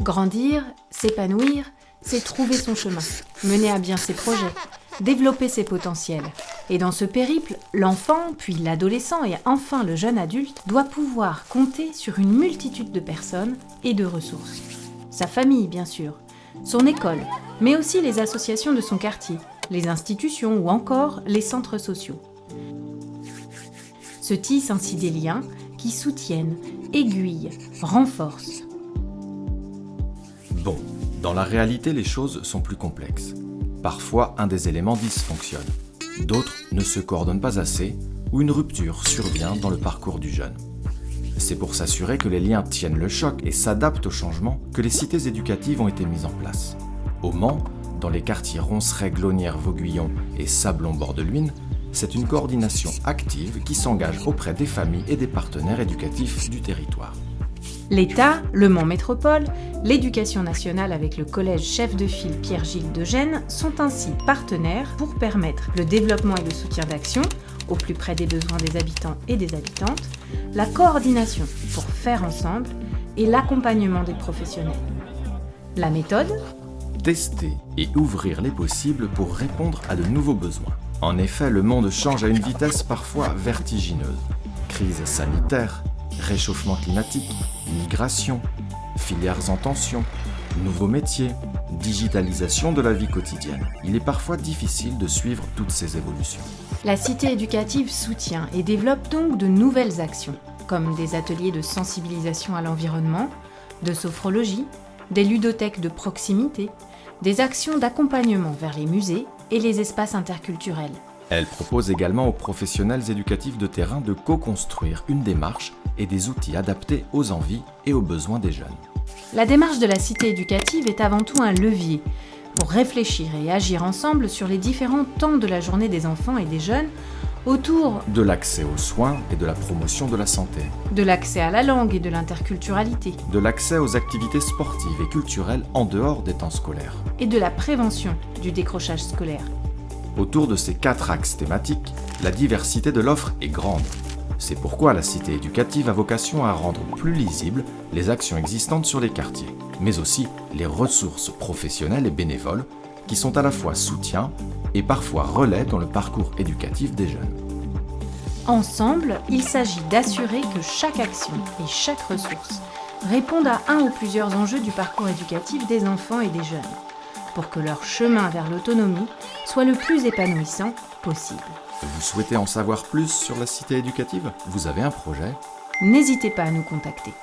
Grandir, s'épanouir, c'est trouver son chemin, mener à bien ses projets, développer ses potentiels. Et dans ce périple, l'enfant, puis l'adolescent et enfin le jeune adulte doit pouvoir compter sur une multitude de personnes et de ressources. Sa famille, bien sûr, son école, mais aussi les associations de son quartier, les institutions ou encore les centres sociaux. Se tissent ainsi des liens qui soutiennent, aiguillent, renforcent. Bon, dans la réalité, les choses sont plus complexes. Parfois, un des éléments dysfonctionne. D'autres ne se coordonnent pas assez ou une rupture survient dans le parcours du jeune. C'est pour s'assurer que les liens tiennent le choc et s'adaptent aux changements que les cités éducatives ont été mises en place. Au Mans, dans les quartiers Ronceret, Glonnière, Vauguyon et Sablon-Bord-de-Luynes, c'est une coordination active qui s'engage auprès des familles et des partenaires éducatifs du territoire. L'État, le Mans Métropole, l'Éducation nationale avec le collège chef de file Pierre-Gilles de Gênes sont ainsi partenaires pour permettre le développement et le soutien d'actions au plus près des besoins des habitants et des habitantes, la coordination pour faire ensemble et l'accompagnement des professionnels. La méthode ? Tester et ouvrir les possibles pour répondre à de nouveaux besoins. En effet, le monde change à une vitesse parfois vertigineuse. Crise sanitaire, réchauffement climatique, migration, filières en tension, nouveaux métiers, digitalisation de la vie quotidienne. Il est parfois difficile de suivre toutes ces évolutions. La cité éducative soutient et développe donc de nouvelles actions, comme des ateliers de sensibilisation à l'environnement, de sophrologie, des ludothèques de proximité, des actions d'accompagnement vers les musées et les espaces interculturels. Elle propose également aux professionnels éducatifs de terrain de co-construire une démarche et des outils adaptés aux envies et aux besoins des jeunes. La démarche de la cité éducative est avant tout un levier pour réfléchir et agir ensemble sur les différents temps de la journée des enfants et des jeunes autour de l'accès aux soins et de la promotion de la santé, de l'accès à la langue et de l'interculturalité, de l'accès aux activités sportives et culturelles en dehors des temps scolaires, et de la prévention du décrochage scolaire. Autour de ces 4 axes thématiques, la diversité de l'offre est grande. C'est pourquoi la cité éducative a vocation à rendre plus lisibles les actions existantes sur les quartiers, mais aussi les ressources professionnelles et bénévoles qui sont à la fois soutien et parfois relais dans le parcours éducatif des jeunes. Ensemble, il s'agit d'assurer que chaque action et chaque ressource répondent à un ou plusieurs enjeux du parcours éducatif des enfants et des jeunes, pour que leur chemin vers l'autonomie soit le plus épanouissant possible. Vous souhaitez en savoir plus sur la cité éducative ? Vous avez un projet ? N'hésitez pas à nous contacter.